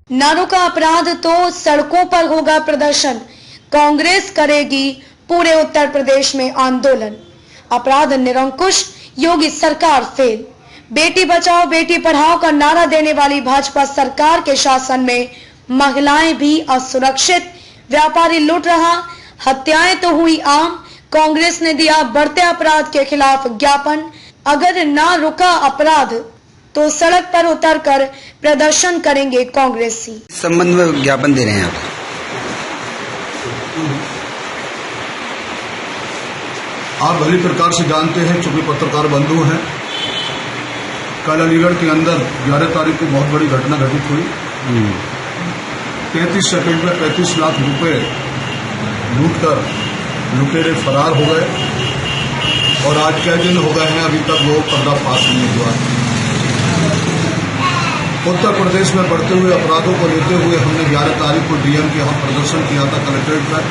नारों का अपराध तो सड़कों पर होगा प्रदर्शन, कांग्रेस करेगी पूरे उत्तर प्रदेश में आंदोलन। अपराध निरंकुश, योगी सरकार फेल। बेटी बचाओ बेटी पढ़ाओ का नारा देने वाली भाजपा सरकार के शासन में महिलाएं भी असुरक्षित, व्यापारी लूट रहा, हत्याएं तो हुई आम। कांग्रेस ने दिया बढ़ते अपराध के खिलाफ ज्ञापन। अगर ना रुका अपराध तो सड़क पर उतरकर प्रदर्शन करेंगे कांग्रेसी। इस संबंध में ज्ञापन दे रहे हैं आप भली प्रकार से जानते हैं, चूंकि पत्रकार बंधु हैं, कल अलीगढ़ के अंदर 11 तारीख को बहुत बड़ी घटना घटित हुई। 33 सेकंड में 35 लाख रुपए लूटकर लुटेरे फरार हो गए और आज कई दिन हो गए हैं, अभी तक वो पर्दाफाश नहीं हुआ। उत्तर प्रदेश में बढ़ते हुए अपराधों को लेते हुए हमने 11 तारीख को डीएम के यहाँ प्रदर्शन किया था कलेक्ट्रेट पर।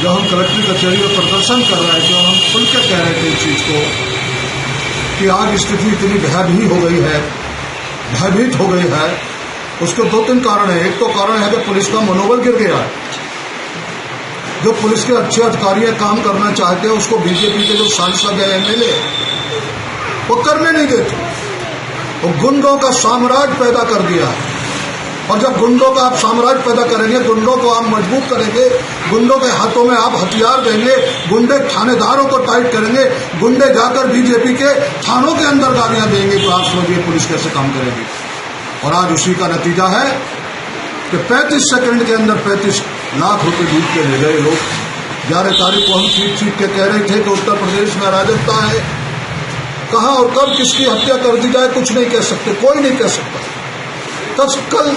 जब हम कलेक्ट्रेट कचहरी में प्रदर्शन कर रहे थे और हम खुल के कह रहे थे इस चीज को कि आज स्थिति इतनी भयभीत हो गई है, उसके 2-3 कारण है। एक तो कारण है कि पुलिस का मनोबल गिर गया है। जो पुलिस के अच्छे अधिकारी काम करना चाहते हैं उसको बीजेपी के जो सांसद है, एमएलए, वो करने नहीं देते। वो गुंडों का साम्राज्य पैदा कर दिया है और जब गुंडों का आप साम्राज्य पैदा करेंगे, गुंडों को आप मजबूत करेंगे, गुंडों के हाथों में आप हथियार देंगे, गुंडे थानेदारों को टाइट करेंगे, गुंडे जाकर बीजेपी के थानों के अंदर गालियां देंगे, तो आप समझिए पुलिस कैसे काम करेगी। और आज उसी का नतीजा है कि 35 सेकंड के अंदर 35 लाख रुपए लूट के ले गए लोग। 11 तारीख को हम चीख के कह रहे थे कि उत्तर प्रदेश में अराजकता है। कहां और कब किसकी हत्या कर दी जाए कुछ नहीं कह सकते, कोई नहीं कह सकता। कल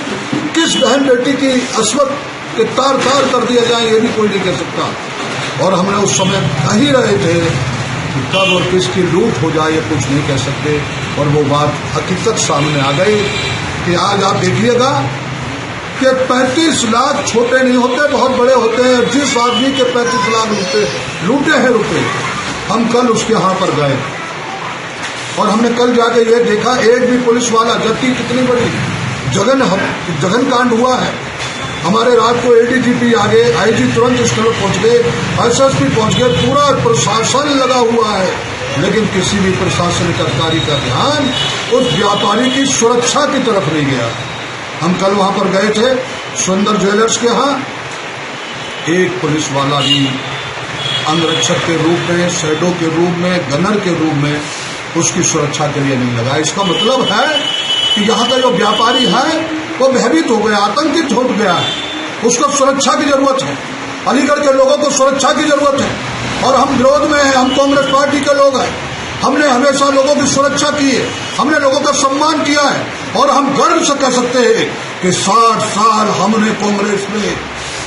किस बहन बेटी की अस्मत के तार तार कर दिया जाए ये भी कोई नहीं कह सकता। और हमने उस समय कह ही रहे थे कि कब और किसकी लूट हो जाए ये कुछ नहीं कह सकते। और वो बात हकीकत सामने आ गई कि आज आप देखिएगा कि 35 लाख छोटे नहीं होते, बहुत बड़े होते हैं। जिस आदमी के 35 लाख लूटे हैं रुपए, हम कल उसके यहाँ पर गए और हमने कल जाके ये देखा, एक भी पुलिस वाला, जबकि कितनी बड़ी जघन कांड हुआ है। हमारे रात को एडीजीपी आ गए, आईजी तुरंत स्थल पर पहुंच गए, एसएसपी पहुंच गए, पूरा प्रशासन लगा हुआ है, लेकिन किसी भी प्रशासनिक अधिकारी का ध्यान उस व्यापारी की सुरक्षा की तरफ नहीं गया। हम कल वहां पर गए थे सुंदर ज्वेलर्स के यहाँ, एक पुलिस वाला भी अंगरक्षक के रूप में, शैडो के रूप में, गनर के रूप में उसकी सुरक्षा के लिए नहीं लगा। इसका मतलब है कि यहाँ का जो व्यापारी है वो भयभीत हो गया, आतंकित हो गया है, उसको सुरक्षा की जरूरत है। अलीगढ़ के लोगों को सुरक्षा की जरूरत है और हम विरोध में हैं, हम कांग्रेस पार्टी के लोग हैं। हमने हमेशा लोगों की सुरक्षा की है, हमने लोगों का सम्मान किया है और हम गर्व से कह सकते हैं कि 60 साल हमने कांग्रेस में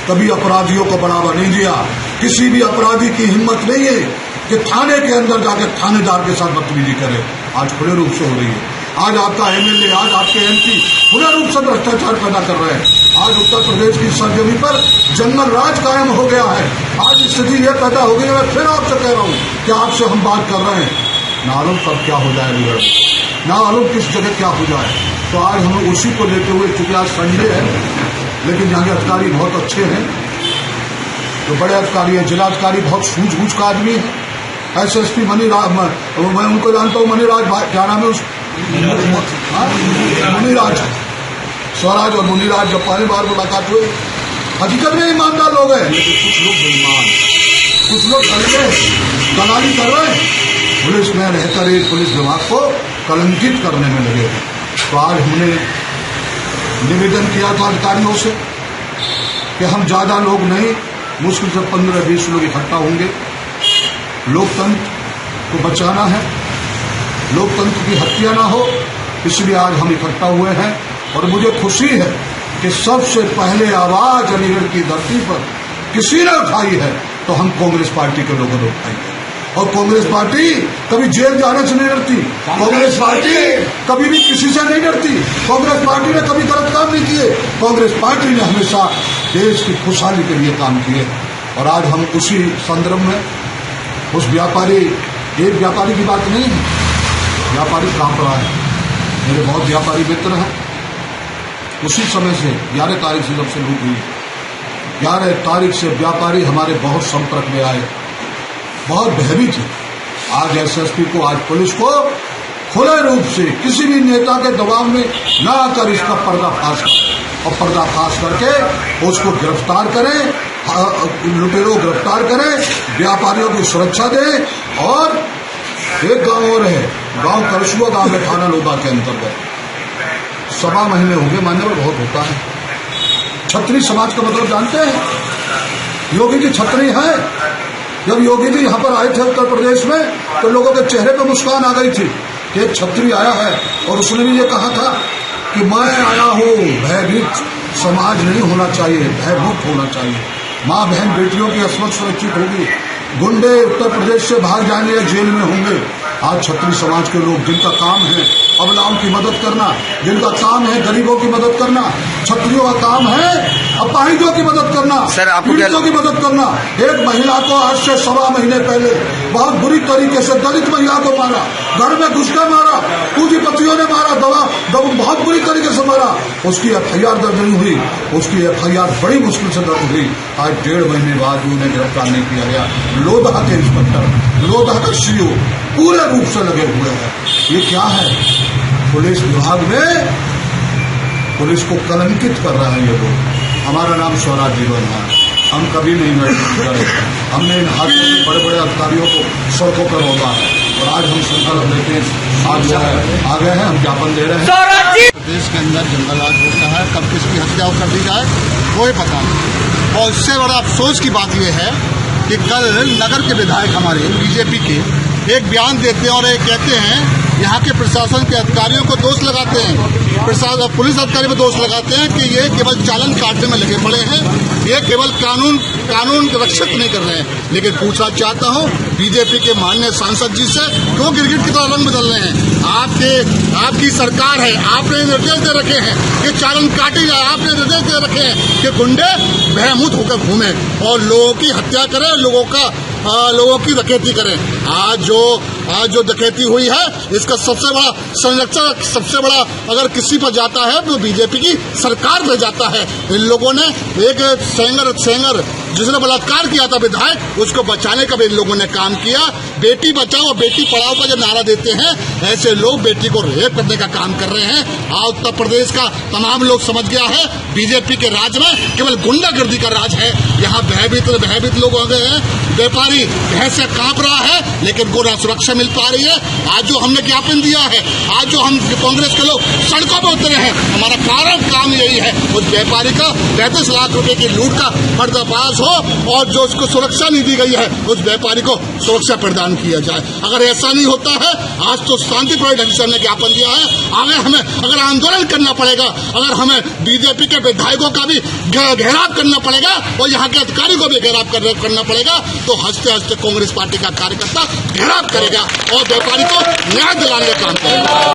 कभी अपराधियों को बढ़ावा नहीं दिया। किसी भी अपराधी की हिम्मत नहीं है कि थाने के अंदर जाकर थानेदार के साथ बदतमीजी करे। आज खुले रूप से हो रही है। आज आपका एमएलए, आज आपके एमपी खुले रूप से भ्रष्टाचार पैदा कर रहे हैं। आज उत्तर प्रदेश की सरजमी पर जंगल राज कायम हो गया है। आज स्थिति यह पैदा हो गई है। मैं फिर आपसे कह रहा हूँ कि आपसे हम बात कर रहे हैं, मालूम कब क्या हो जाए अलीगढ़, ना मालूम किस जगह क्या हो जाए। तो आज हम उसी को लेते हुए, चूंकि आज संडे है, लेकिन यहाँ के अधिकारी बहुत अच्छे हैं, जो बड़े अधिकारी हैं, जिलाधिकारी बहुत सूझबूझ का आदमी है। एसएसपी मनीराज, मैं उनको जानता हूँ, मनीराज, क्या नाम है उस, मुनीराज, स्वराज और मुनीराज, जब पहली बार मुलाकात हुई, हकीकत में ईमानदार लोग हैं, लेकिन कुछ लोग बेईमान, कुछ लोग दलाली कर रहे हैं, पुलिस में रहकर एक पुलिस विभाग को कलंकित करने में लगे हैं। तो आज हमने निवेदन किया था अधिकारियों से कि हम ज्यादा लोग नहीं, मुश्किल से 15-20 लोग इकट्ठा होंगे। लोकतंत्र को बचाना है, लोकतंत्र की हत्या ना हो, इसलिए आज हम इकट्ठा हुए हैं। और मुझे खुशी है कि सबसे पहले आवाज अलीगढ़ की धरती पर किसी ने उठाई है तो हम कांग्रेस पार्टी के लोगों ने उठाई है। और कांग्रेस पार्टी कभी जेल जाने से नहीं डरती, कांग्रेस पार्टी कभी भी किसी से नहीं डरती, कांग्रेस पार्टी ने कभी गलत काम नहीं किए, कांग्रेस पार्टी ने हमेशा देश की खुशहाली के लिए काम किए। और आज हम उसी संदर्भ में उस व्यापारी, एक व्यापारी की बात नहीं है, व्यापारी कहाँ पर आए, मेरे बहुत व्यापारी मित्र हैं, उसी समय से 11 तारीख से जब से लूट हुई, 11 तारीख से व्यापारी हमारे बहुत संपर्क में आए, बहुत भयभीत थे। आज एसएसपी को, आज पुलिस को खुले रूप से किसी भी नेता के दबाव में न आकर इसका पर्दाफाश करें और पर्दाफाश करके उसको गिरफ्तार करें, लुटेरों गिरफ्तार करें, व्यापारियों की सुरक्षा दें। और एक गांव और है, गांव करसुआ गांव में थाना लोबा के अंतर्गत 1.25 महीने हो गए, मान्यवर बहुत होता है। छतरी समाज का मतलब जानते हैं? योगी जी छतरी है। जब योगी जी यहाँ पर आए थे उत्तर प्रदेश में तो लोगों के चेहरे पर मुस्कान आ गई थी कि एक छतरी आया है, और उसने भी ये कहा था कि मैं आया हूँ, भयभीत समाज नहीं होना चाहिए, भयमुक्त होना चाहिए। माँ बहन बेटियों की अस्मत सुरक्षित होगी, गुंडे उत्तर प्रदेश से भाग जाएंगे या जेल में होंगे। आज छत्री समाज के लोग, जिनका काम है अबलाओं की मदद करना, जिनका काम है गरीबों की मदद करना, छत्रियों का काम है अपाहिजों की मदद करना, पीड़ितों की मदद करना। एक महिला को आज से 1.25 महीने पहले बहुत बुरी तरीके से दलित महिला को मारा, घर में घुसकर मारा, पूंजीपतियों ने मारा, बहुत बुरी तरीके से मारा। उसकी FIR दर्ज नहीं हुई, उसकी FIR बड़ी मुश्किल से दर्ज हुई। आज 1.5 महीने बाद भी उन्हें गिरफ्तार नहीं किया गया। लोधा के इंस्पेक्टर, लोधा का CO पूरे रूप से लगे हुए हैं। ये क्या है? पुलिस विभाग में पुलिस को कलंकित कर रहे हैं ये लोग। हमारा नाम स्वराज जीवन है, हम कभी नहीं करे। हमने इन हाथों में बड़े बड़े अधिकारियों को सड़कों पर रोका है, और आज हम संकल्प लेते हैं, आ गए हैं, हम ज्ञापन दे रहे हैं। प्रदेश के अंदर जंगलराज होता है, कब किसकी हत्या कर दी जाए कोई पता नहीं। और इससे बड़ा अफसोस की बात यह है कि कल नगर के विधायक हमारे बीजेपी के एक बयान देते हैं और एक कहते हैं, यहाँ के प्रशासन के अधिकारियों को दोष लगाते हैं, पुलिस अधिकारी को दोष लगाते हैं कि ये केवल चालान काटने में लगे पड़े हैं, ये केवल कानून के रक्षक नहीं कर रहे हैं। लेकिन पूछना चाहता हूँ बीजेपी के माननीय सांसद जी से, क्यों गिरगिट की तरह रंग बदल रहे हैं? आपकी सरकार है, आपने निर्देश दे रखे हैं कि चालान काटे जाए, आपने निर्देश दे रखे हैं कि गुंडे भयमुक्त होकर घूमे और लोगों की हत्या करें, लोगों की डकैती करें। आज जो डकैती हुई है, इसका सबसे बड़ा संरक्षक, सबसे बड़ा अगर किसी पर जाता है तो बीजेपी की सरकार पर जाता है। इन लोगों ने एक सेंगर जिसने बलात्कार किया था विधायक, उसको बचाने का भी इन लोगों ने काम किया। बेटी बचाओ बेटी पढ़ाओ का जो नारा देते हैं, ऐसे लोग बेटी को रेप करने का काम कर रहे हैं। आज उत्तर प्रदेश का तमाम लोग समझ गया है, बीजेपी के राज में केवल गुंडागर्दी का राज है। यहाँ भयभीत लोग हो गए हैं, व्यापारी भय से कांप रहा है, लेकिन को ना सुरक्षा मिल पा रही है। आज जो हमने ज्ञापन दिया है, आज जो हम कांग्रेस के लोग सड़कों पर उतरे हैं, हमारा काम यही है, उस व्यापारी का 35 लाख रुपए की लूट का पर्दाफाश और जो उसको सुरक्षा नहीं दी गई है, उस व्यापारी को सुरक्षा प्रदान किया जाए। अगर ऐसा नहीं होता है, आज तो शांतिपूर्ण ढंग से हमने ज्ञापन दिया है, आगे हमें अगर आंदोलन करना पड़ेगा, अगर हमें बीजेपी के विधायकों का भी घेराव करना पड़ेगा और यहाँ के अधिकारी को भी घेराव करना पड़ेगा, तो हंसते हंसते कांग्रेस पार्टी का कार्यकर्ता घेराव करेगा और व्यापारी को न्याय दिलाने का काम करेगा।